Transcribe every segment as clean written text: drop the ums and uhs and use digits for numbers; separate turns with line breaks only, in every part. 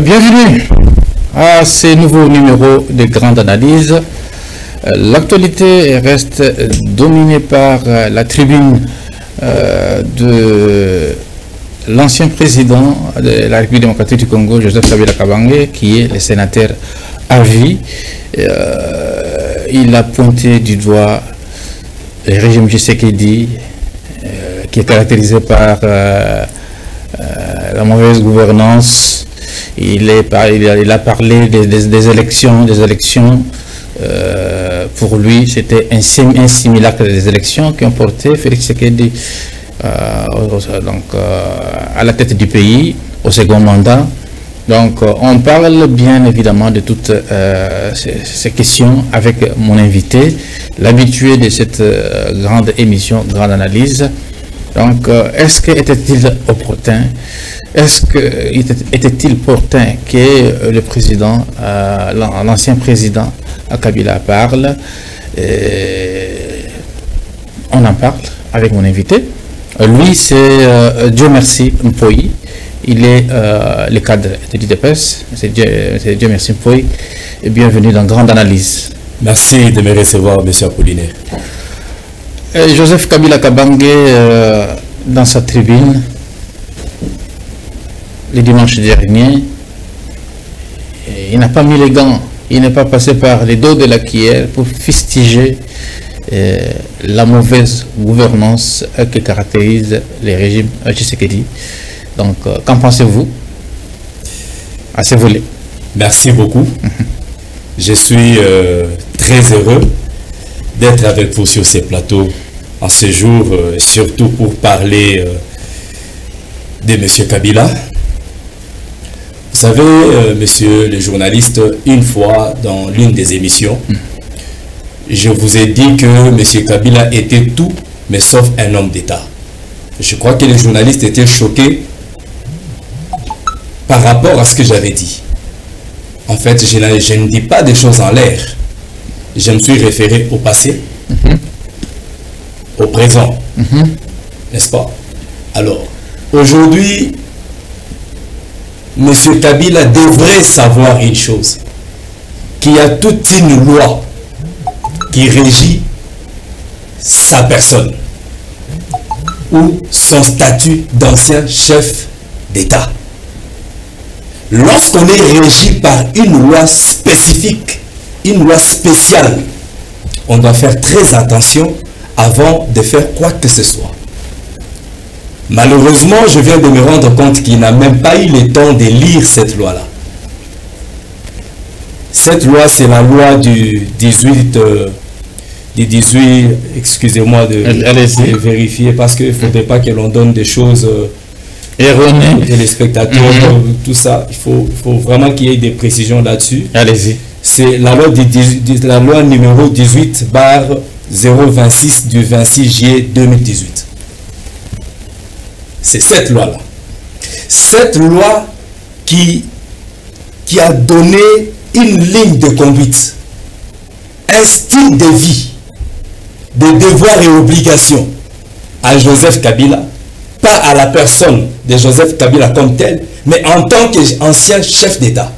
Bienvenue à ce nouveau numéro de Grande Analyse. L'actualité reste dominée par la tribune de l'ancien président de la République démocratique du Congo, Joseph Kabila Kabange, qui est le sénateur à vie. Il a pointé du doigt le régime Tshisekedi, qui est caractérisé par la mauvaise gouvernance. Il a parlé des élections. Pour lui, c'était un simulacre des élections qui ont porté Félix Tshisekedi à la tête du pays au second mandat. Donc, on parle bien évidemment de toutes ces questions avec mon invité, l'habitué de cette grande émission, Grande Analyse. Donc, est-ce que était-il opportun? Est-ce était-il opportun que le président, l'ancien président Kabila parle? On en parle avec mon invité. Lui, c'est Dieu merci Mpoyi. Il est le cadre de l'IDPS. C'est Dieu merci Mpoyi. Et bienvenue dans Grande Analyse.
Merci de me recevoir, M. Apollinaire.
Joseph Kabila Kabange, dans sa tribune, le dimanche dernier, il n'a pas mis les gants, il n'est pas passé par les dos de la cuillère pour fustiger la mauvaise gouvernance qui caractérise les régimes Tshisekedi. Donc, qu'en pensez-vous à ce volet?
Merci beaucoup. Je suis très heureux d'être avec vous sur ces plateaux en ce jour, surtout pour parler de M. Kabila. Vous savez, monsieur le journaliste, une fois dans l'une des émissions, je vous ai dit que M. Kabila était tout, mais sauf un homme d'État. Je crois que les journalistes étaient choqués par rapport à ce que j'avais dit. En fait, je ne dis pas des choses en l'air. Je me suis référé au passé, au présent, n'est-ce pas? Alors, aujourd'hui, M. Kabila devrait savoir une chose, qu'il y a toute une loi qui régit sa personne ou son statut d'ancien chef d'État. Lorsqu'on est régi par une loi spécifique, une loi spéciale, on doit faire très attention avant de faire quoi que ce soit. Malheureusement, je viens de me rendre compte qu'il n'a même pas eu le temps de lire cette loi-là. Cette loi, c'est la loi du 18, excusez-moi de vérifier, parce qu'il ne faudrait pas que l'on donne des choses erronées aux téléspectateurs, tout ça. Il faut vraiment qu'il y ait des précisions là-dessus.
Allez-y.
C'est la loi, la loi numéro 18/026 du 26 juillet 2018. C'est cette loi-là. Cette loi qui a donné une ligne de conduite, un style de vie, des devoirs et obligations à Joseph Kabila, pas à la personne de Joseph Kabila comme tel, mais en tant qu'ancien chef d'État.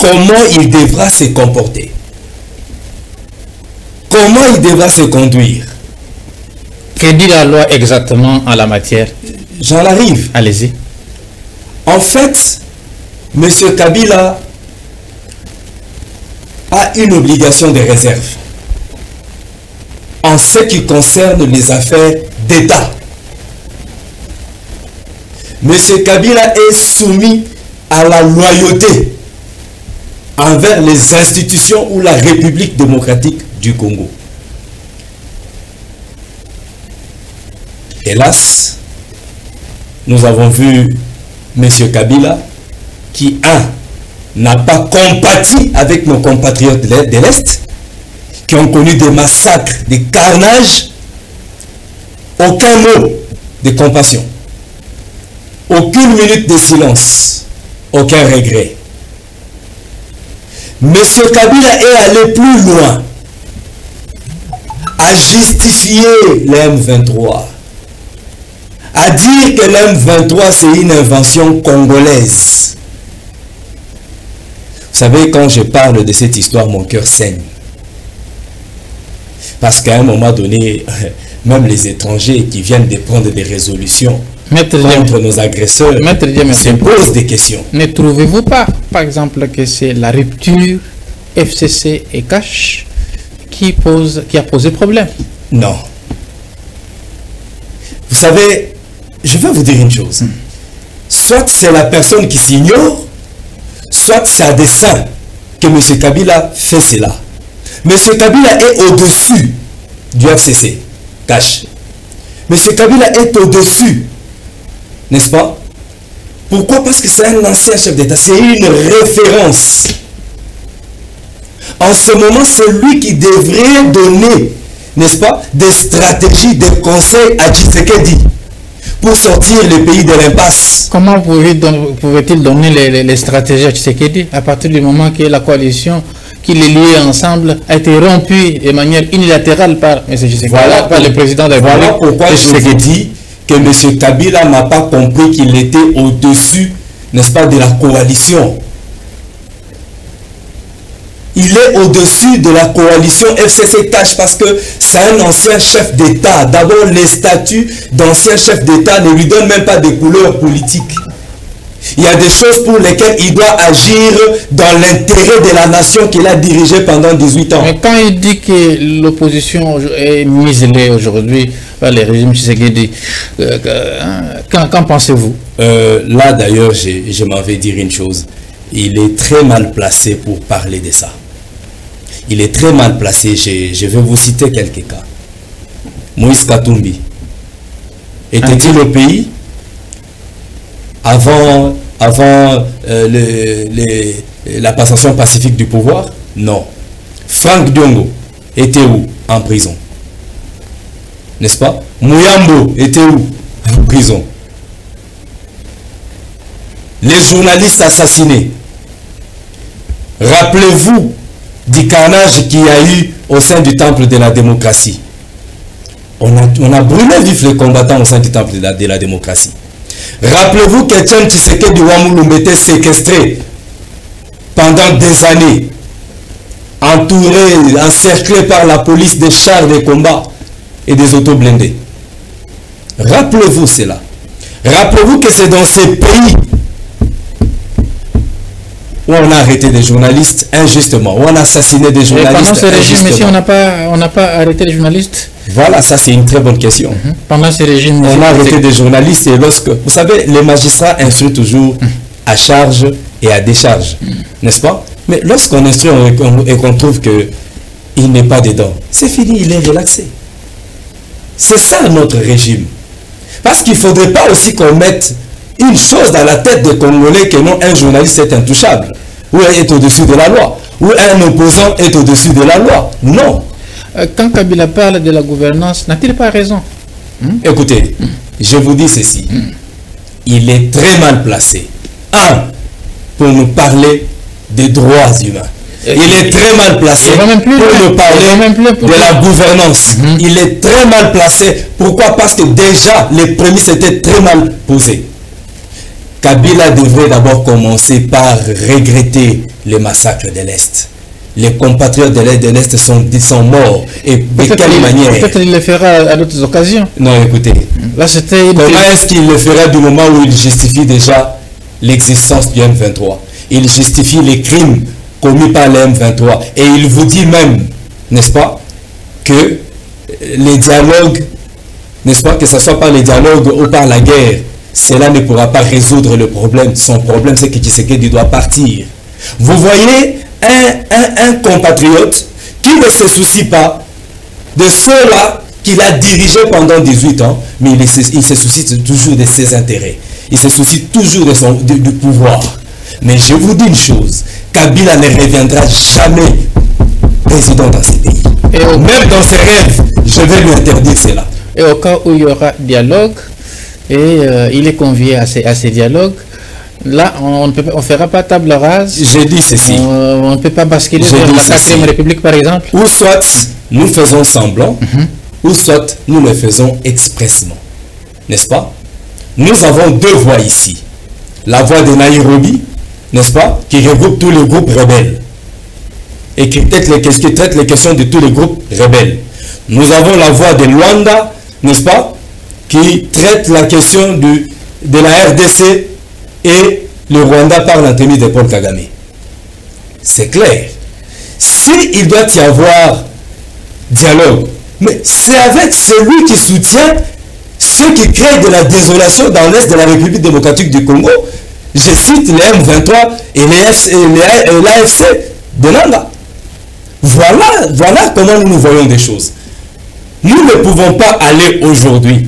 Comment il devra se comporter? Comment il devra se conduire?
Que dit la loi exactement en la matière?
J'en arrive.
Allez-y.
En fait, M. Kabila a une obligation de réserve en ce qui concerne les affaires d'État. M. Kabila est soumis à la loyauté envers les institutions ou la République démocratique du Congo. Hélas, nous avons vu M. Kabila qui, n'a pas compati avec nos compatriotes de l'Est, qui ont connu des massacres, des carnages, aucun mot de compassion, aucune minute de silence, aucun regret. M. Kabila est allé plus loin, à justifier les M23, à dire que l'M23 c'est une invention congolaise. savez, quand je parle de cette histoire, mon cœur saigne. Parce qu'à un moment donné, même les étrangers qui viennent de prendre des résolutions contre nos agresseurs se posent des questions.
Ne trouvez-vous pas, par exemple, que c'est la rupture FCC et Cash qui a posé problème?
Non. Vous savez, je vais vous dire une chose. Soit c'est la personne qui s'ignore, soit c'est à dessein que M. Kabila fait cela. M. Kabila est au-dessus du FCC, Cash. M. Kabila est au-dessus, n'est-ce pas? Pourquoi? Parce que c'est un ancien chef d'État, c'est une référence. En ce moment, c'est lui qui devrait donner, n'est-ce pas, des stratégies, des conseils à Tshisekedi pour sortir le pays de l'impasse.
Comment pouvait-il donner les stratégies à Tshisekedi à partir du moment que la coalition qui les liait ensemble a été rompue de manière unilatérale par M. Tshisekedi, par le président de la République?
Voilà pourquoi je vous dis que M. Kabila n'a pas compris qu'il était au-dessus, n'est-ce pas, de la coalition. Il est au-dessus de la coalition FCC Cash parce que c'est un ancien chef d'État. D'abord, les statuts d'ancien chef d'État ne lui donnent même pas de couleur politique. Il y a des choses pour lesquelles il doit agir dans l'intérêt de la nation qu'il a dirigée pendant 18 ans.
Mais quand il dit que l'opposition est muselée aujourd'hui par les régimes Tshisekedi, qu'en pensez-vous?
Là, d'ailleurs, je m'en vais dire une chose. Il est très mal placé pour parler de ça. Il est très mal placé. Je vais vous citer quelques cas. Moïse Katumbi. Était-il au pays avant la passation pacifique du pouvoir? Non. Franck Diongo était où? En prison. N'est-ce pas? Mouyambo était où? En prison. Les journalistes assassinés. Rappelez-vous du carnage qu'il y a eu au sein du temple de la démocratie. On a brûlé vif les combattants au sein du temple de la démocratie. Rappelez-vous qu'Etienne Tshisekedi Ouamouloumbe était séquestré pendant des années, entouré, encerclé par la police des chars de combat et des autos blindés. Rappelez-vous cela. Rappelez-vous que c'est dans ces pays où on a arrêté des journalistes injustement, où on a assassiné des journalistes
injustement. Pendant ce régime, ici, on n'a pas arrêté les journalistes?
Voilà, ça c'est une très bonne question.
Pendant ce régime,
on a arrêté des journalistes et lorsque... Vous savez, les magistrats instruisent toujours à charge et à décharge, n'est-ce pas? Mais lorsqu'on instruit et qu'on trouve qu'il n'est pas dedans, c'est fini, il est relaxé. C'est ça notre régime. Parce qu'il ne faudrait pas aussi qu'on mette une chose dans la tête des Congolais que non, un journaliste est intouchable, ou est au-dessus de la loi, ou un opposant est au-dessus de la loi. Non.
Quand Kabila parle de la gouvernance, n'a-t-il pas raison?
Écoutez, je vous dis ceci. Il est très mal placé. Pour nous parler des droits humains. Il est très mal placé pour nous parler de la gouvernance. Il est très mal placé. Pourquoi? Parce que déjà, les prémices étaient très mal posées. Kabila devrait d'abord commencer par regretter les massacres de l'Est. Les compatriotes de l'Est sont morts. Et de quelle manière?
Peut-être qu'il le fera à d'autres occasions.
Non, écoutez.
Là, c'était...
Comment est-ce qu'il le fera du moment où il justifie déjà l'existence du M23? Il justifie les crimes commis par le M23. Et il vous dit même, n'est-ce pas, que les dialogues, n'est-ce pas, que ce soit par les dialogues ou par la guerre, cela ne pourra pas résoudre le problème. Son problème, c'est que Tshisekedi doit partir. Vous voyez un compatriote qui ne se soucie pas de ceux-là qu'il a dirigés pendant 18 ans, mais il se soucie toujours de ses intérêts. Il se soucie toujours du pouvoir. Mais je vous dis une chose, Kabila ne reviendra jamais président dans ce pays. Même dans ses rêves, je vais lui interdire cela.
Et au cas où il y aura dialogue, et il est convié à ces dialogues, là, on ne fera pas table rase.
J'ai dit ceci.
On ne peut pas basculer vers la 4e République, par exemple.
Ou soit nous faisons semblant, ou soit nous le faisons expressément. N'est-ce pas? Nous avons deux voies ici. La voie de Nairobi n'est-ce pas, qui regroupe tous les groupes rebelles et qui traite les questions de tous les groupes rebelles. Nous avons la voix de Luanda, n'est-ce pas, qui traite la question de la RDC, et le Rwanda par l'intermédiaire de Paul Kagame. C'est clair. S'il doit y avoir dialogue, mais c'est avec celui qui soutient ceux qui créent de la désolation dans l'Est de la République démocratique du Congo. Je cite les M23 et l'AFC de Nanga. Voilà comment nous voyons des choses. Nous ne pouvons pas aller aujourd'hui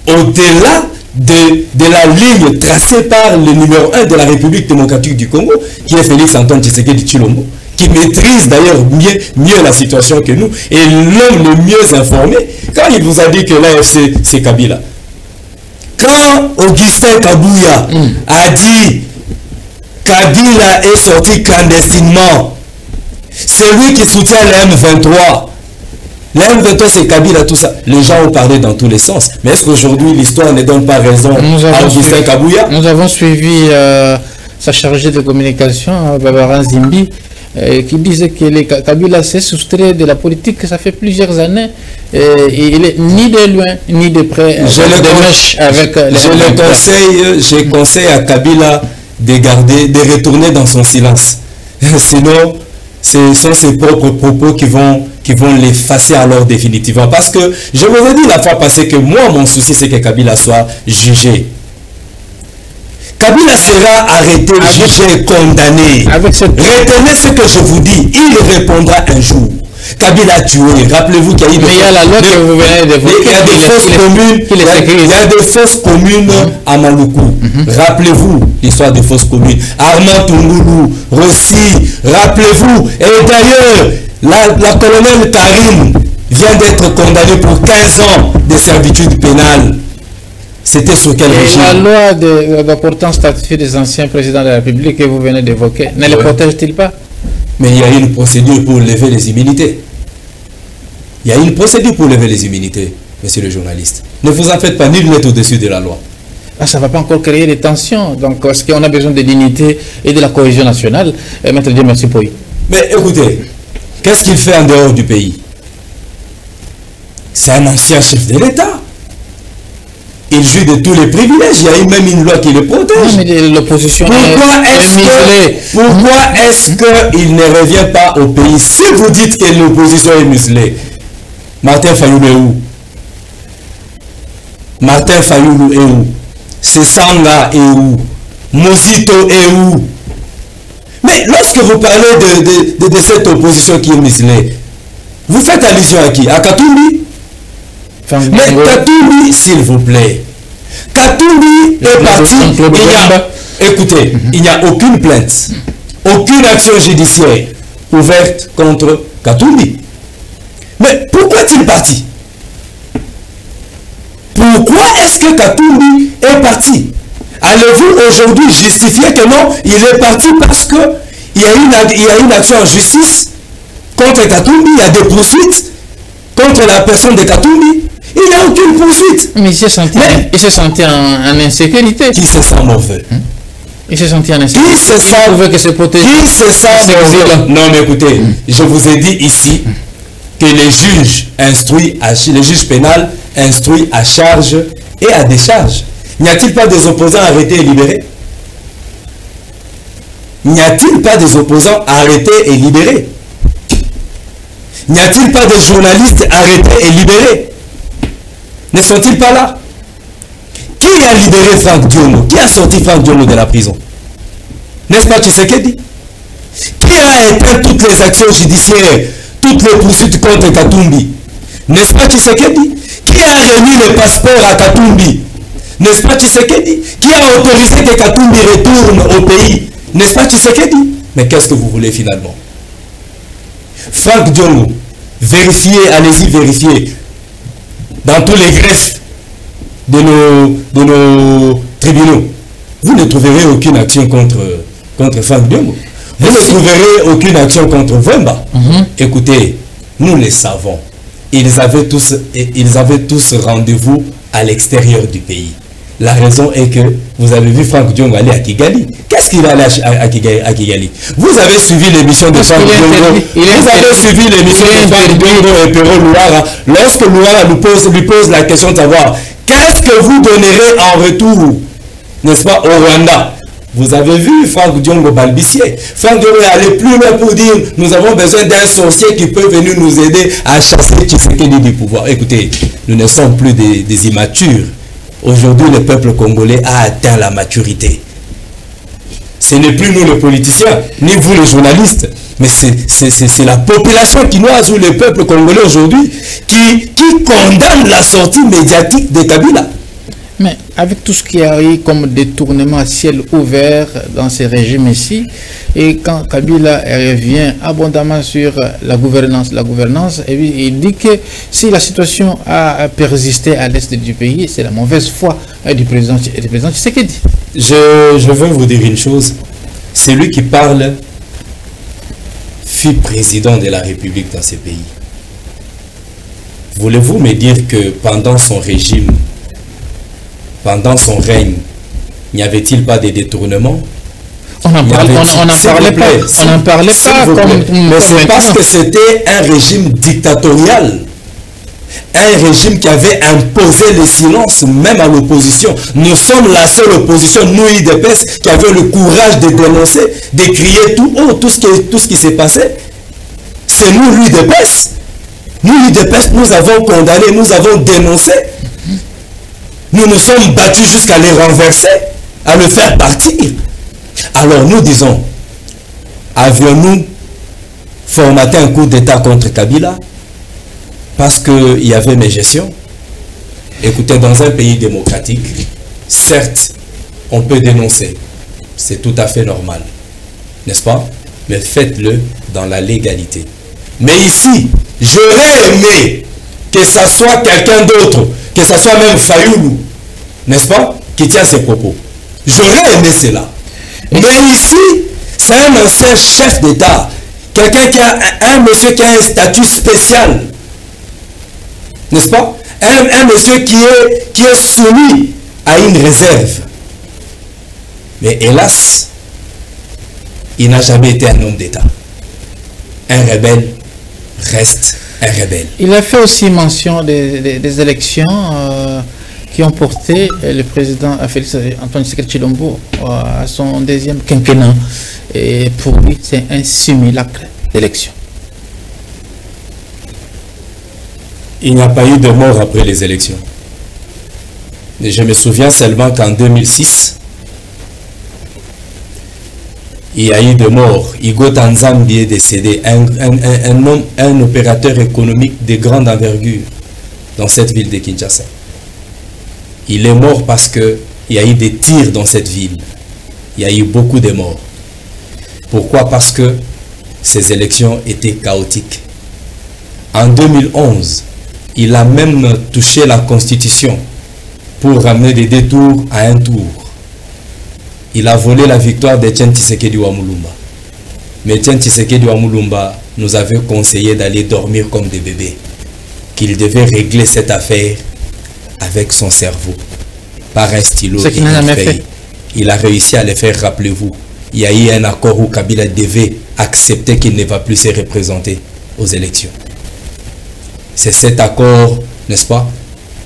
au-delà de la ligne tracée par le numéro 1 de la République démocratique du Congo, qui est Félix Antoine Tshisekedi Tshilombo, qui maîtrise d'ailleurs mieux la situation que nous, et l'homme le mieux informé, quand il vous a dit que l'AFC c'est Kabila. Quand Augustin Kabouya a dit Kabila est sorti clandestinement, c'est lui qui soutient le M23. Le M23 c'est Kabila, tout ça. Les gens ont parlé dans tous les sens. Mais est-ce qu'aujourd'hui l'histoire ne donne pas raison à Augustin Kabouya?
Nous avons suivi sa chargée de communication, Barbara Zimbi, qui disait que les Kabila s'est soustrait de la politique, ça fait plusieurs années. Et il est ni de loin ni de près.
Je conseille à Kabila de retourner dans son silence. Sinon, ce sont ses propres propos qui vont l'effacer alors définitivement. Parce que je vous ai dit la fois passée que moi, mon souci, c'est que Kabila soit jugé. Kabila sera arrêté, jugé, condamné. Retenez ce que je vous dis, il répondra un jour. Kabila a tué. Rappelez-vous qu'il y a eu des fausses communes à Maluku. Rappelez-vous l'histoire des fausses communes. Armand Tungoulou, Rossi, rappelez-vous. Et d'ailleurs, la colonelle Karim vient d'être condamnée pour 15 ans de servitude pénale. C'était sur quel régime?
La loi de portant statut des anciens présidents de la République que vous venez d'évoquer, ne les protège-t-il pas?
Mais il y a une procédure pour lever les immunités. Il y a une procédure pour lever les immunités, monsieur le journaliste. Ne vous en faites pas, nul n'est au-dessus de la loi.
Ah, ça ne va pas encore créer des tensions. Donc, parce qu'on a besoin de l'unité et de la cohésion nationale. Maître Dieu, merci pour lui.
Mais écoutez, qu'est-ce qu'il fait en dehors du pays? C'est un ancien chef de l'État. Il jouit de tous les privilèges. Il y a même une loi qui le protège.
Non, mais l'opposition
pourquoi est-ce qu'il ne revient pas au pays? Si vous dites que l'opposition est muselée, Martin Fayoulou est où? Martin Fayoulou est où? Sesanga est où? Mosito est où? Mais lorsque vous parlez de cette opposition qui est muselée, vous faites allusion à qui? À Katumbi? Mais Katumbi, s'il vous plaît, Katumbi est parti. Écoutez, il n'y a aucune plainte, aucune action judiciaire ouverte contre Katumbi. Mais pourquoi est-il parti? Pourquoi est-ce que Katumbi est parti? Allez-vous aujourd'hui justifier que non, il est parti parce qu'il y a une action en justice contre Katumbi, il y a des poursuites contre la personne de Katumbi? Il n'y a aucune poursuite.
Mais il s'est senti en insécurité.
Qui se sent mauvais?
Il s'est senti en insécurité.
Qui se sent mauvais?
Que se protéger.
Qui se sent mauvais? Non mais écoutez, je vous ai dit ici que les juges pénals instruits à charge et à décharge. N'y a-t-il pas des opposants arrêtés et libérés? N'y a-t-il pas des opposants arrêtés et libérés? N'y a-t-il pas des journalistes arrêtés et libérés? Ne sont-ils pas là? Qui a libéré Franck Diongo? Qui a sorti Franck Diongo de la prison? N'est-ce pas Tshisekedi? Qui a éteint toutes les actions judiciaires, toutes les poursuites contre Katumbi? N'est-ce pas Tshisekedi? Qui a remis le passeport à Katumbi? N'est-ce pas Tshisekedi? Qui a autorisé que Katumbi retourne au pays? N'est-ce pas Tshisekedi? Mais qu'est-ce que vous voulez finalement? Franck Diongo, vérifiez, allez-y vérifier dans tous les greffes de nos tribunaux. Vous ne trouverez aucune action contre Franck Diongo. Vous ne trouverez aucune action contre Vemba. Écoutez, nous les savons. Ils avaient tous rendez-vous à l'extérieur du pays. La raison est que vous avez vu Franck Diongo aller à Kigali. Qu'est-ce qu'il va aller à Kigali? Vous avez suivi l'émission de Franck Diongo. Vous avez suivi l'émission de Franck Diongo et Pero Louara. Lorsque Louara lui pose la question de savoir qu'est-ce que vous donnerez en retour, n'est-ce pas, au Rwanda? Vous avez vu Franck Diongo balbutier. Franck Diongo est allé plus loin pour dire nous avons besoin d'un sorcier qui peut venir nous aider à chasser Tshisekedi du pouvoir. Écoutez, nous ne sommes plus des immatures. Aujourd'hui, le peuple congolais a atteint la maturité. Ce n'est plus nous les politiciens, ni vous les journalistes, mais c'est la population quinoise ou le peuple congolais aujourd'hui qui condamne la sortie médiatique de Kabila.
Mais avec tout ce qu'il y a eu comme détournement à ciel ouvert dans ces régimes ici, et quand Kabila revient abondamment sur la gouvernance, et puis il dit que si la situation a persisté à l'est du pays, c'est la mauvaise foi du président Tshisekedi.
Je veux vous dire une chose, celui qui parle fut président de la République dans ce pays. Voulez-vous me dire que pendant son régime, pendant son règne, n'y avait-il pas de détournements?
On n'en parlait pas.
Mais c'est parce que c'était un régime dictatorial. Un régime qui avait imposé le silence même à l'opposition. Nous sommes la seule opposition, nous, UDPS, qui avait le courage de dénoncer, de crier tout haut, tout ce qui s'est passé. C'est nous, l'UDPS. Nous, l'UDPS, nous avons condamné, nous avons dénoncé. Nous nous sommes battus jusqu'à les renverser, à le faire partir. Alors nous disons, avions-nous formaté un coup d'État contre Kabila parce qu'il y avait mes gestions? Écoutez, dans un pays démocratique, certes, on peut dénoncer. C'est tout à fait normal. N'est-ce pas? Mais faites-le dans la légalité. Mais ici, j'aurais aimé que ça soit quelqu'un d'autre, que ça soit même Fayoulou, n'est-ce pas, qui tient ses propos. J'aurais aimé cela. Mais ici, c'est un ancien chef d'État, quelqu'un qui a un monsieur qui a un statut spécial, n'est-ce pas, un monsieur qui est soumis à une réserve. Mais hélas, il n'a jamais été un homme d'État. Un rebelle reste un rebelle.
Il a fait aussi mention des élections qui ont porté le président Félix Antoine Tshisekedi Tshilombo à son deuxième quinquennat. Et pour lui, c'est un simulacre d'élection.
Il n'y a pas eu de mort après les élections. Et je me souviens seulement qu'en 2006, il y a eu de morts. Igo Tanzambi est décédé, un opérateur économique de grande envergure dans cette ville de Kinshasa. Il est mort parce qu'il y a eu des tirs dans cette ville. Il y a eu beaucoup de morts. Pourquoi? Parce que ces élections étaient chaotiques. En 2011, il a même touché la Constitution pour ramener des détours à un tour. Il a volé la victoire d'Etienne Tshisekedi Wamulumba. Mais Etienne Tshisekedi Wamulumba nous avait conseillé d'aller dormir comme des bébés. Qu'il devait régler cette affaire avec son cerveau, par un stylo et une feuille. Il a réussi à le faire, rappelez-vous. Il y a eu un accord où Kabila devait accepter qu'il ne va plus se représenter aux élections. C'est cet accord, n'est-ce pas,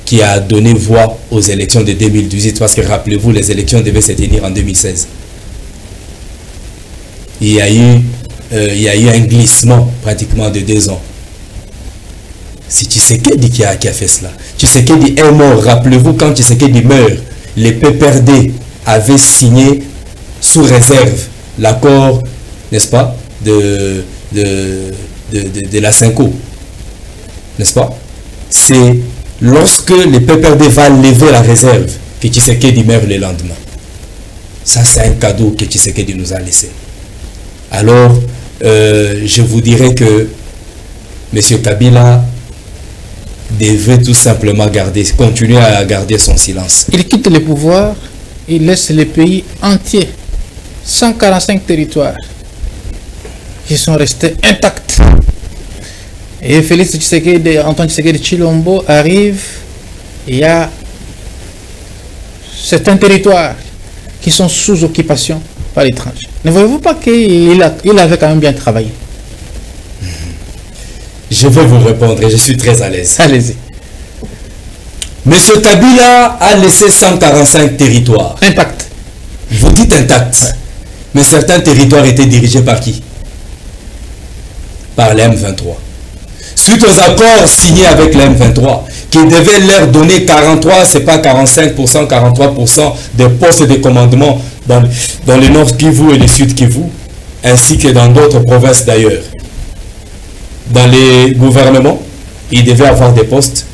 qui a donné voix aux élections de 2018, parce que rappelez-vous, les élections devaient se tenir en 2016. Il y a eu un glissement pratiquement de 2 ans. C'est Tshisekedi qui a fait cela. Tshisekedi est mort. Rappelez-vous, quand Tshisekedi meurt, les PPRD avaient signé sous réserve l'accord, n'est-ce pas, de la Cinco. N'est-ce pas? C'est lorsque les PPRD va lever la réserve que Tshisekedi meurt le lendemain. Ça, c'est un cadeau que Tshisekedi nous a laissé. Alors, je vous dirais que M. Kabila devait tout simplement continuer à garder son silence.
Il quitte le pouvoir, il laisse le pays entier, 145 territoires qui sont restés intacts. Et Félix Tshisekedi, Antoine Tshisekedi Tshilombo arrive, il y a certains territoires qui sont sous occupation par l'étranger. Ne voyez-vous pas qu'il avait quand même bien travaillé?
Je vais vous répondre et je suis très à l'aise.
Allez-y.
Monsieur Kabila a laissé 145 territoires.
Intact.
Vous dites intact. Ouais. Mais certains territoires étaient dirigés par qui? Par l'M23. Suite aux accords signés avec l'M23, qui devaient leur donner 43, c'est pas 45%, 43% des postes de commandement dans le Nord Kivu et le Sud Kivu, ainsi que dans d'autres provinces d'ailleurs. Dans les gouvernements, ils devaient avoir des postes,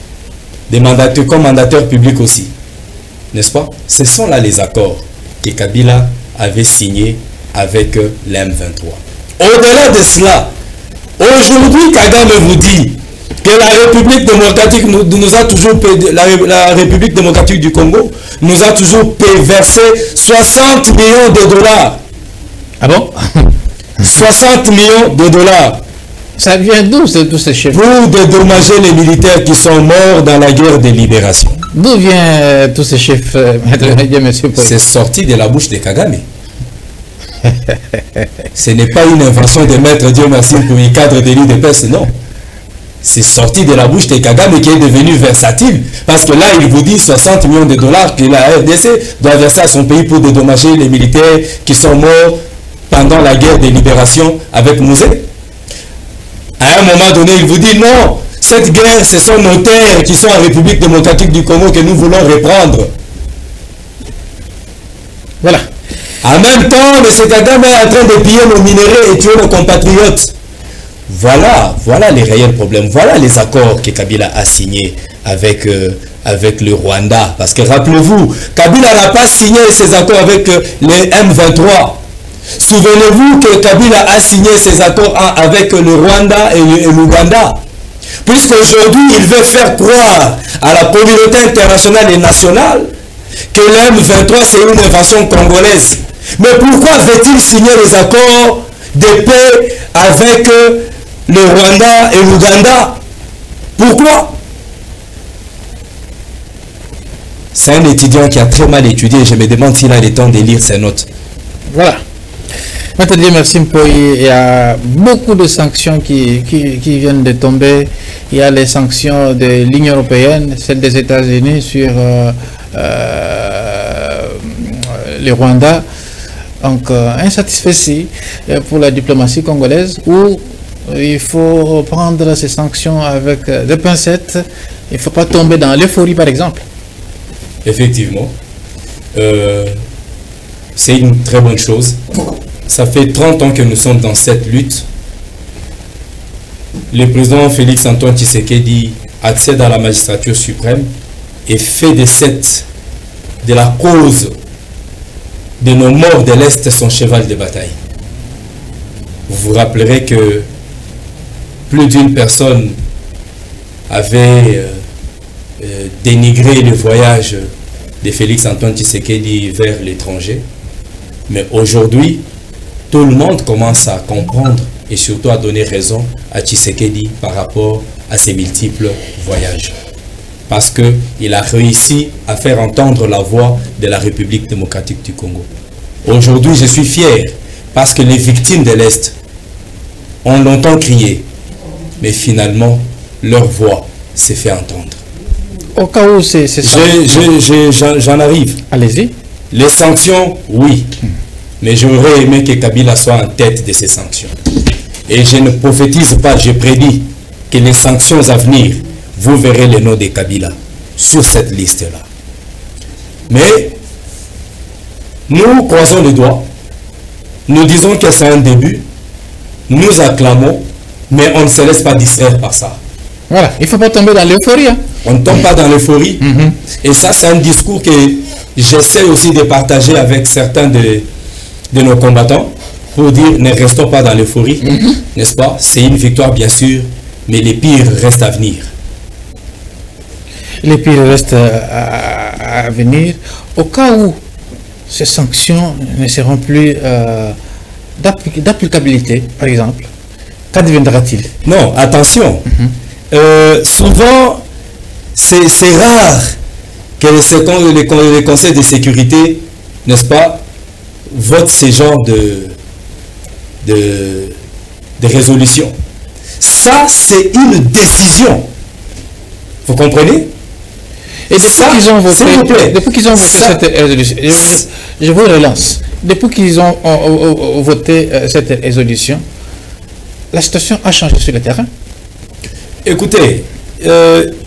des mandataires comme mandataires publics aussi. N'est-ce pas? Ce sont là les accords que Kabila avait signés avec l'M23. Au-delà de cela, aujourd'hui, Kagame vous dit que la République démocratique nous a toujours la République démocratique du Congo nous a toujours versé 60 millions de dollars.
Ah bon?
60 millions de dollars.
Ça vient d'où tous ces chiffres?
Pour dédommager les militaires qui sont morts dans la guerre de libération.
D'où viennent tous ces chiffres, monsieur Paul?
C'est sorti de la bouche de Kagame. Ce n'est pas une invention de Maître Dieu merci pour les cadres de l'UDPS, non. C'est sorti de la bouche de Kagame qui est devenu versatile. Parce que là, il vous dit 60 millions de dollars que la RDC doit verser à son pays pour dédommager les militaires qui sont morts pendant la guerre de libération avec Mouzé. À un moment donné, il vous dit non, cette guerre, ce sont nos terres qui sont en République démocratique du Congo que nous voulons reprendre.
Voilà.
En même temps, M. Kagame est en train de piller nos minéraux et tuer nos compatriotes. Voilà les réels problèmes. Voilà les accords que Kabila a signés avec le Rwanda. Parce que rappelez-vous, Kabila n'a pas signé ces accords avec les M23. Souvenez-vous que Kabila a signé ces accords avec le Rwanda et l'Ouganda. Puisqu'aujourd'hui, il veut faire croire à la communauté internationale et nationale que l'M23 c'est une invention congolaise. Mais pourquoi veut-il signer les accords de paix avec le Rwanda et l'Ouganda? Pourquoi? C'est un étudiant qui a très mal étudié. Je me demande s'il a le temps de lire ses notes.
Voilà. Maître Dieu merci Mpoyi, il y a beaucoup de sanctions qui viennent de tomber. Il y a les sanctions de l'Union européenne, celles des États-Unis sur le Rwanda. Donc, insatisfait pour la diplomatie congolaise où il faut prendre ces sanctions avec des pincettes. Il ne faut pas tomber dans l'euphorie, par exemple.
Effectivement. C'est une très bonne chose. Ça fait 30 ans que nous sommes dans cette lutte. Le président Félix Antoine Tshisekedi accède à la magistrature suprême et fait de la cause de nos morts de l'Est son cheval de bataille. Vous vous rappellerez que plus d'une personne avait dénigré le voyage de Félix Antoine Tshisekedi vers l'étranger. Mais aujourd'hui, tout le monde commence à comprendre et surtout à donner raison à Tshisekedi par rapport à ses multiples voyages. Parce qu'il a réussi à faire entendre la voix de la République démocratique du Congo. Aujourd'hui, je suis fier parce que les victimes de l'Est ont longtemps crié, mais finalement, leur voix s'est fait entendre.
Au cas où c'est ça.
J'en arrive.
Allez-y.
Les sanctions, oui. Mais j'aurais aimé que Kabila soit en tête de ces sanctions. Et je ne prophétise pas, je prédis que les sanctions à venir, vous verrez le nom de Kabila sur cette liste-là. Mais nous croisons les doigts, nous disons que c'est un début, nous acclamons, mais on ne se laisse pas distraire par ça.
Voilà, il ne faut pas tomber dans l'euphorie. Hein.
On ne tombe pas dans l'euphorie. Et ça, c'est un discours que j'essaie aussi de partager avec certains de nos combattants pour dire ne restons pas dans l'euphorie, n'est-ce pas? C'est une victoire bien sûr, mais les pires restent à venir.
Les pires restent à venir. Au cas où ces sanctions ne seront plus d'applicabilité, par exemple, qu'adviendra-t-il?
Non, attention. Souvent, c'est rare que les conseils de sécurité, n'est-ce pas, votent ce genre de résolution. Ça, c'est une décision. Vous comprenez?
Et depuis qu'ils ont voté, cette résolution, je vous relance. Depuis qu'ils ont voté cette résolution, la situation a changé sur le terrain.
Écoutez,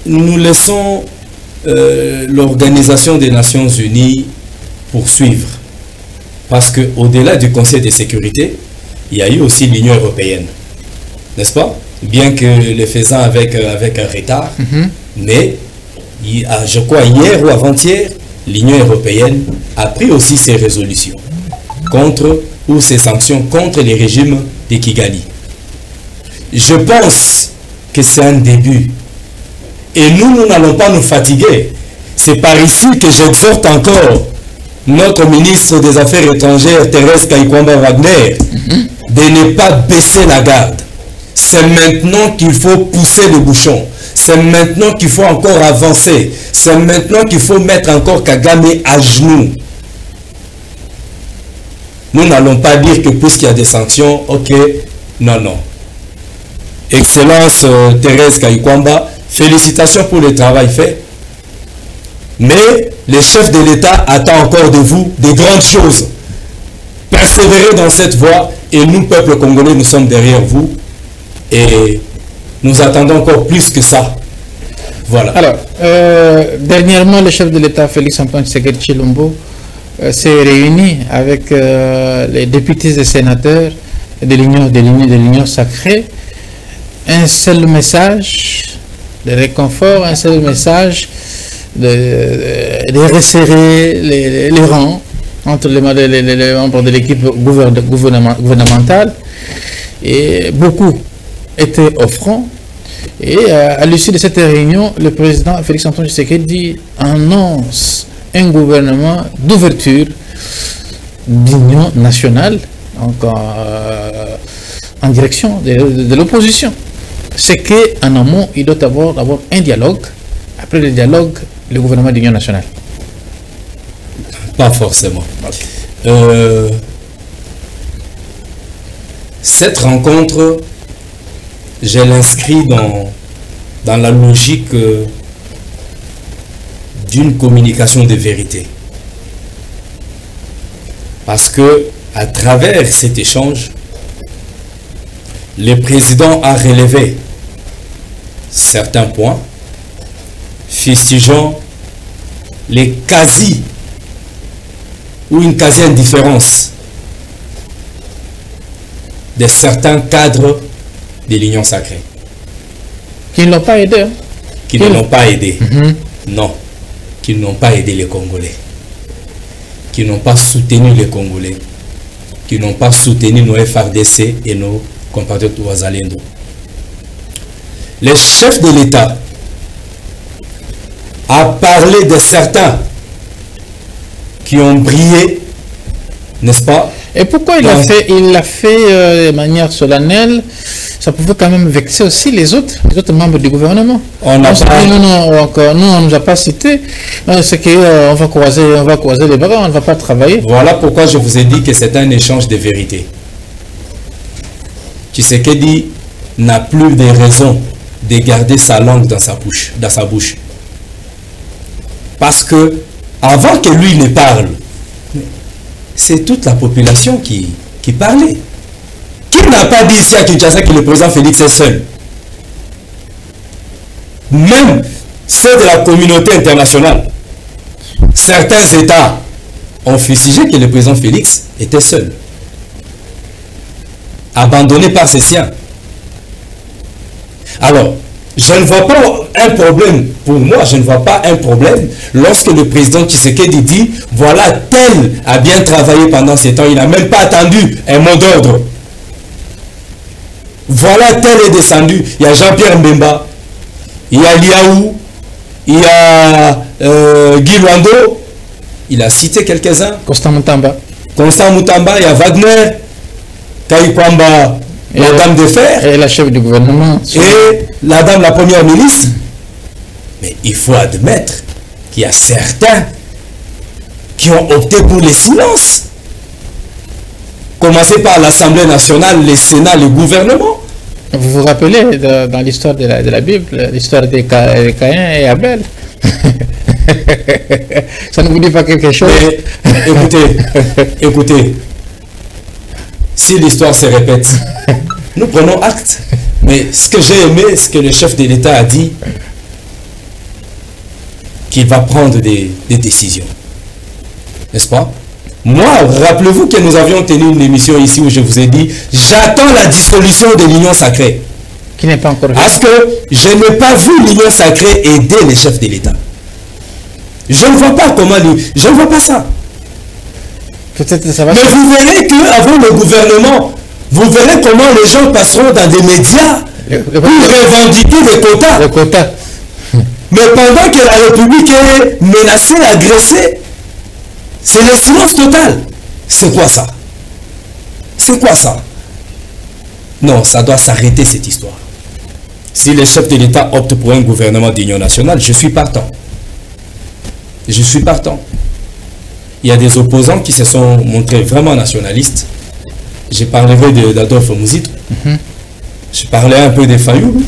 nous laissons l'Organisation des Nations Unies poursuivre. Parce qu'au-delà du Conseil de sécurité, il y a eu aussi l'Union européenne. N'est-ce pas? Bien que le faisant avec un retard, mais je crois hier ou avant-hier, l'Union européenne a pris aussi ses résolutions contre ou ses sanctions contre les régimes de Kigali. Je pense que c'est un début. Et nous n'allons pas nous fatiguer. C'est par ici que j'exhorte encore notre ministre des Affaires étrangères, Thérèse Kayikwamba-Wagner, de ne pas baisser la garde. C'est maintenant qu'il faut pousser le bouchon. C'est maintenant qu'il faut encore avancer. C'est maintenant qu'il faut mettre encore Kagame à genoux. Nous n'allons pas dire que puisqu'il y a des sanctions, ok, non, non. Excellence Thérèse Kayikwamba, félicitations pour le travail fait. Mais le chef de l'État attend encore de vous des grandes choses. Persévérez dans cette voie et nous, peuple congolais, nous sommes derrière vous. Et nous attendons encore plus que ça. Voilà.
Alors, dernièrement, le chef de l'État, Félix-Antoine Tshisekedi Tshilombo, s'est réuni avec les députés et sénateurs de l'Union sacrée. Un seul message de réconfort, un seul message de resserrer les rangs entre les membres de l'équipe gouvernementale. Et beaucoup étaient au front. Et à l'issue de cette réunion, le président Félix-Antoine Tshisekedi annonce un gouvernement d'ouverture d'union nationale, donc en direction de l'opposition. C'est qu'en amont, il doit avoir d'abord un dialogue. Après le dialogue, le gouvernement d'union nationale.
Pas forcément. Cette rencontre, je l'inscris dans la logique d'une communication de vérité. Parce que à travers cet échange, le président a relevé certains points, fustigeant les quasi ou une quasi-indifférence de certains cadres de l'Union sacrée.
Qui ne l'ont pas aidé. Hein?
Qui ne l'ont pas aidé. Non. Qui n'ont pas aidé les Congolais. Qui n'ont pas soutenu les Congolais. Qui n'ont pas soutenu nos FRDC et nos compatriotes Ouazalendo. Le chef de l'État a parlé de certains qui ont brillé, n'est-ce pas?
Et pourquoi il l'a fait de manière solennelle? Ça pouvait quand même vexer aussi les autres membres du gouvernement. On ne nous a pas cité. C'est qu'on va croiser les bras, on ne va pas travailler.
Voilà pourquoi je vous ai dit que c'est un échange de vérité. Tshisekedi n'a plus de raison de garder sa langue dans sa bouche. Parce que avant que lui ne parle, c'est toute la population qui parlait. Qui n'a pas dit ici à Kinshasa que le président Félix est seul? Même ceux de la communauté internationale, certains États ont fustigé que le président Félix était seul, abandonné par ses siens. Alors, je ne vois pas un problème, pour moi, je ne vois pas un problème lorsque le président Tshisekedi dit voilà, tel a bien travaillé pendant ces temps, il n'a même pas attendu un mot d'ordre. Voilà, tel est descendu. Il y a Jean-Pierre Mbemba, il y a Liaou, il y a Guy Luando, il a cité quelques-uns.
Constant Moutamba,
il y a Wagner, Kayikwamba, la dame de fer.
Et la chef du gouvernement.
Et la première ministre. Mais il faut admettre qu'il y a certains qui ont opté pour le silence. Commencez par l'Assemblée nationale, le Sénat, le gouvernement.
Vous vous rappelez dans l'histoire de la Bible, l'histoire de Caïn et Abel? Ça ne vous dit pas quelque chose?
Mais, écoutez, si l'histoire se répète, nous prenons acte. Mais ce que j'ai aimé, c'est que le chef de l'État a dit qu'il va prendre des décisions. N'est-ce pas? Moi, rappelez-vous que nous avions tenu une émission ici où je vous ai dit, j'attends la dissolution de l'Union sacrée.
Qui n'est pas encore...
Parce que je n'ai pas vu l'Union sacrée aider les chefs de l'État. Je ne vois pas comment... Je ne vois pas ça.
Peut-être ça va...
Mais vous verrez qu'avant le gouvernement, vous verrez comment les gens passeront dans des médias pour revendiquer des quotas.
Les quotas.
Mais pendant que la République est menacée, agressée, c'est le silence total. C'est quoi ça? C'est quoi ça? Non, ça doit s'arrêter cette histoire. Si les chefs de l'État optent pour un gouvernement d'union nationale, je suis partant. Je suis partant. Il y a des opposants qui se sont montrés vraiment nationalistes. J'ai parlé d'Adolphe Muzito. Je parlais un peu de Fayoulou,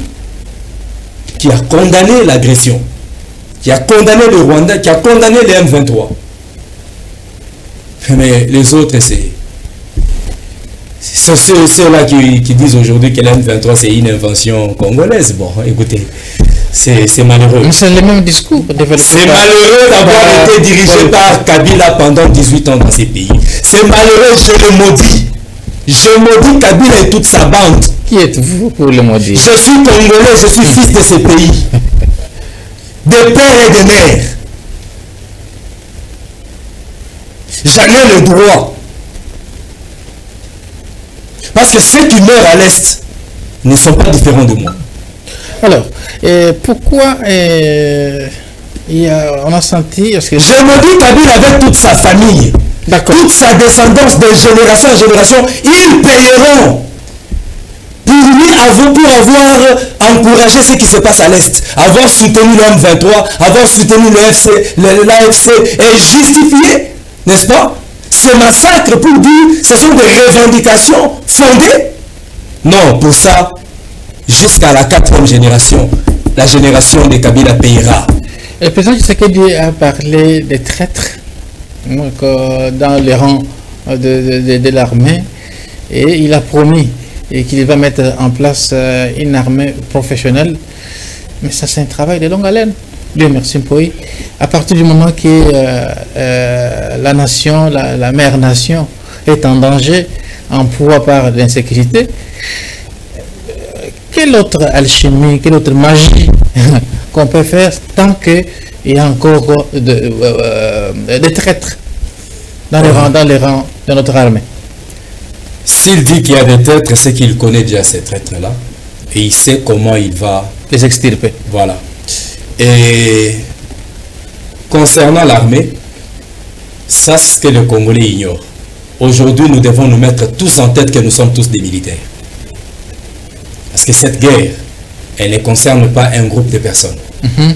qui a condamné l'agression, qui a condamné le Rwanda, qui a condamné les M23. Mais les autres, c'est ceux-là qui disent aujourd'hui que les M23 c'est une invention congolaise. Bon, écoutez, c'est malheureux.
C'est le même discours.
C'est malheureux d'avoir été dirigé par Kabila pendant 18 ans dans ces pays. C'est malheureux, je le maudis. Je maudis Kabila et toute sa bande.
Qui êtes-vous pour le maudire?
Je suis congolais, je suis fils de ces pays. De père et de mère. J'en ai le droit. Parce que ceux qui meurent à l'Est ne sont pas différents de moi.
Alors, pourquoi on a senti... Parce que...
Je me dis Kabila avec toute sa famille, toute sa descendance de génération en génération, ils paieront pour lui, pour avoir encouragé ce qui se passe à l'Est, avoir soutenu le M23, avoir soutenu l'AFC et justifié, n'est-ce pas, ce massacre pour dire ce sont des revendications fondées. Non, pour ça, jusqu'à la 4e génération, la génération de Kabila payera.
Le président Tshisekedi a parlé des traîtres dans les rangs de l'armée et il a promis qu'il va mettre en place une armée professionnelle. Mais ça, c'est un travail de longue haleine. Dieu merci, Mpoï. À partir du moment que la nation, la mère nation, est en danger, en proie par l'insécurité, quelle autre alchimie, quelle autre magie qu'on peut faire tant qu'il y a encore des traîtres dans les rangs de notre armée?
S'il dit qu'il y a des traîtres, c'est qu'il connaît déjà ces traîtres-là et il sait comment il va
les extirper.
Voilà. Et concernant l'armée, ça c'est ce que les Congolais ignorent. Aujourd'hui, nous devons nous mettre tous en tête que nous sommes tous des militaires. Parce que cette guerre, elle ne concerne pas un groupe de personnes.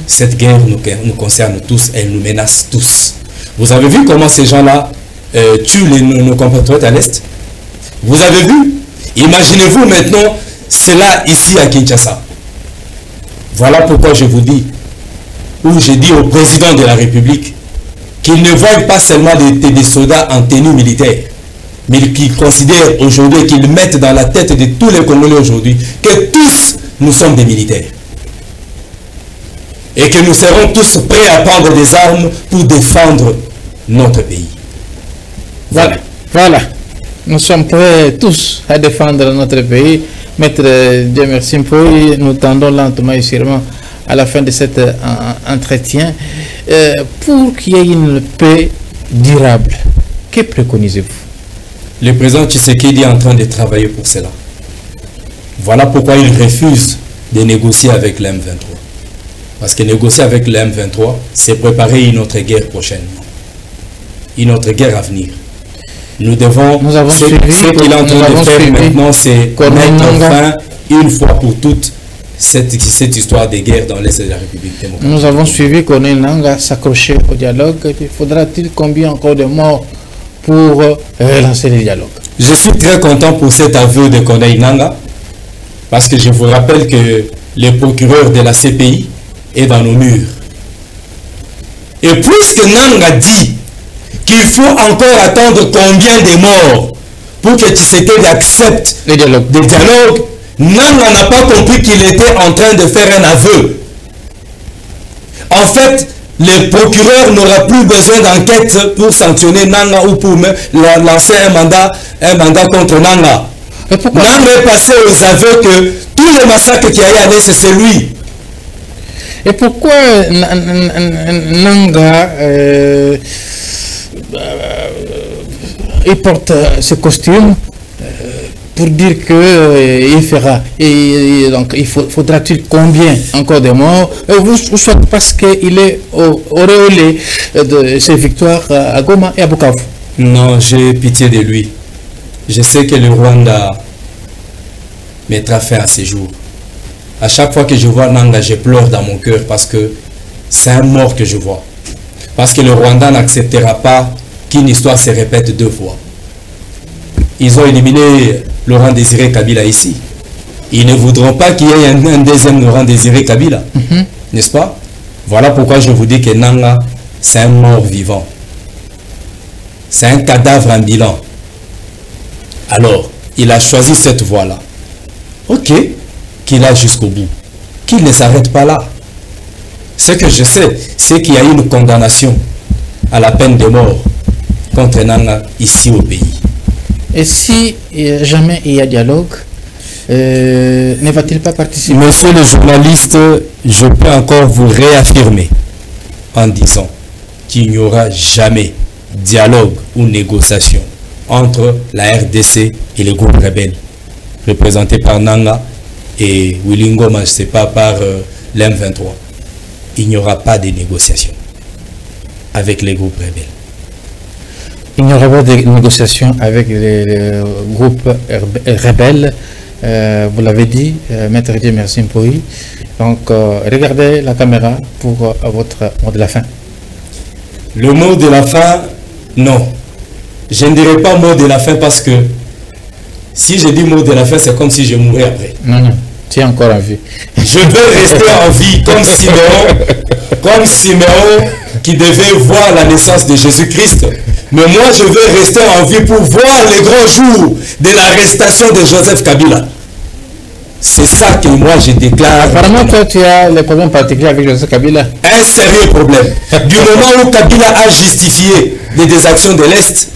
Cette guerre nous concerne tous, elle nous menace tous. Vous avez vu comment ces gens-là tuent nos compatriotes à l'Est? Vous avez vu? Imaginez-vous maintenant cela ici à Kinshasa. Voilà pourquoi je vous dis, ou je dis au président de la République, qu'il ne voie pas seulement des soldats en tenue militaire, mais qu'il considère aujourd'hui, qu'il mette dans la tête de tous les Congolais aujourd'hui, que tous nous sommes des militaires. Et que nous serons tous prêts à prendre des armes pour défendre notre pays.
Voilà. Voilà. Nous sommes prêts tous à défendre notre pays. Maître Dieu merci, nous tendons lentement et sûrement à la fin de cet entretien. Pour qu'il y ait une paix durable, que préconisez-vous?
Le président Tshisekedi est en train de travailler pour cela. Voilà pourquoi il refuse de négocier avec le M23. Parce que négocier avec le M23, c'est préparer une autre guerre prochainement. Une autre guerre à venir. Nous devons, ce qu'il est en train de faire maintenant, c'est mettre fin une fois pour toutes cette histoire de guerre dans l'Est de la République démocratique.
Nous avons suivi Corneille Nangaa s'accrocher au dialogue. Faudra-t-il combien encore de morts pour relancer le dialogue?
Je suis très content pour cet aveu de Corneille Nangaa, parce que je vous rappelle que le procureur de la CPI est dans nos murs. Et puisque Nangaa dit qu'il faut encore attendre combien de morts pour que Tshisekedi accepte
le dialogue,
Nangaa n'a pas compris qu'il était en train de faire un aveu. En fait, le procureur n'aura plus besoin d'enquête pour sanctionner Nangaa ou pour lancer un mandat contre Nangaa. Nangaa est passé aux aveux que tous les massacres qu'il y a eu à l'Est, c'est lui.
Et pourquoi Nangaa il porte ce costume pour dire qu'il fera, et donc il faudra-t-il combien encore de morts, ou soit parce qu'il est auréolé de ses victoires à Goma et à Bukavu?
Non, j'ai pitié de lui. Je sais que le Rwanda mettra fin à ses jours. À chaque fois que je vois Nangaa, je pleure dans mon cœur parce que c'est un mort que je vois. Parce que le Rwanda n'acceptera pas qu'une histoire se répète deux fois. Ils ont éliminé Laurent Désiré Kabila ici. Ils ne voudront pas qu'il y ait un deuxième Laurent Désiré Kabila. N'est-ce pas? Voilà pourquoi je vous dis que Nangaa, c'est un mort vivant. C'est un cadavre ambulant. Alors, il a choisi cette voie-là. Ok, qu'il aille jusqu'au bout. Qu'il ne s'arrête pas là. Ce que je sais, c'est qu'il y a eu une condamnation à la peine de mort contre Nangaa ici au pays.
Et si jamais il y a dialogue, ne va-t-il pas participer?
Monsieur le journaliste, je peux encore vous réaffirmer en disant qu'il n'y aura jamais dialogue ou négociation entre la RDC et les groupes rebelles représentés par Nangaa et Willy Ngoma, je ne sais pas, par l'M23. Il n'y aura pas de négociation avec les groupes rebelles.
Il n'y aura pas de négociation avec les groupes rebelles. Vous l'avez dit, Maître Dieu merci Mpoyi. Donc, regardez la caméra pour votre mot de la fin.
Le mot de la fin, non. Je ne dirai pas mot de la fin parce que si je dis mot de la fin, c'est comme si je mourais après.
Non, non, tu es encore en vie.
Je veux rester en vie comme Siméon qui devait voir la naissance de Jésus-Christ. Mais moi, je veux rester en vie pour voir les grands jours de l'arrestation de Joseph Kabila. C'est ça que moi, je déclare.
Apparemment, toi, tu as les problèmes particuliers avec Joseph Kabila.
Un sérieux problème. Du moment où Kabila a justifié les exactions de l'Est,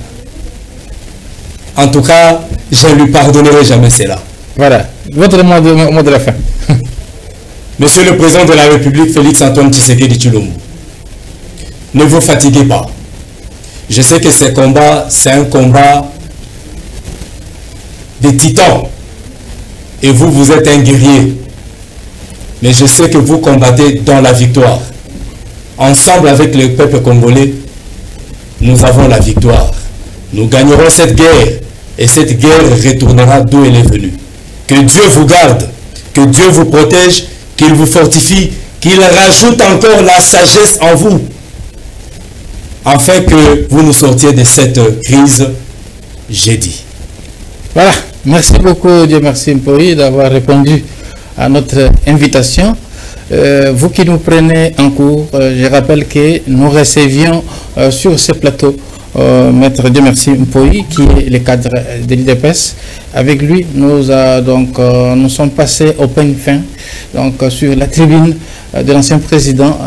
en tout cas, je ne lui pardonnerai jamais cela.
Voilà. Votre mot de la fin.
Monsieur le Président de la République, Félix Antoine Tshisekedi Tshilombo, ne vous fatiguez pas. Je sais que ce combat, c'est un combat de titans. Et vous, vous êtes un guerrier. Mais je sais que vous combattez dans la victoire. Ensemble avec le peuple congolais, nous avons la victoire. Nous gagnerons cette guerre. Et cette guerre retournera d'où elle est venue. Que Dieu vous garde. Que Dieu vous protège. Qu'il vous fortifie. Qu'il rajoute encore la sagesse en vous. Afin que vous nous sortiez de cette crise, j'ai dit.
Voilà. Merci beaucoup, Dieu merci Mpoyi, d'avoir répondu à notre invitation. Vous qui nous prenez en cours, je rappelle que nous recevions sur ce plateau Maître Dieu merci Mpoyi, qui est le cadre de l'IDPS. Avec lui, nous sommes passés au peigne fin sur la tribune de l'ancien président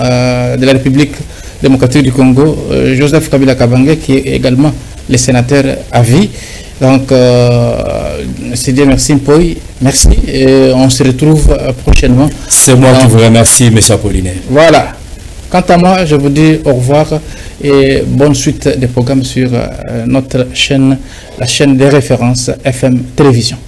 de la République démocratique du Congo, Joseph Kabila Kabange, qui est également le sénateur à vie. Donc, c'est Dieu merci Mpoyi, merci, et on se retrouve prochainement.
C'est moi qui vous remercie, M. Apollinaire.
Voilà. Quant à moi, je vous dis au revoir et bonne suite des programmes sur notre chaîne, la chaîne des références FM Télévision.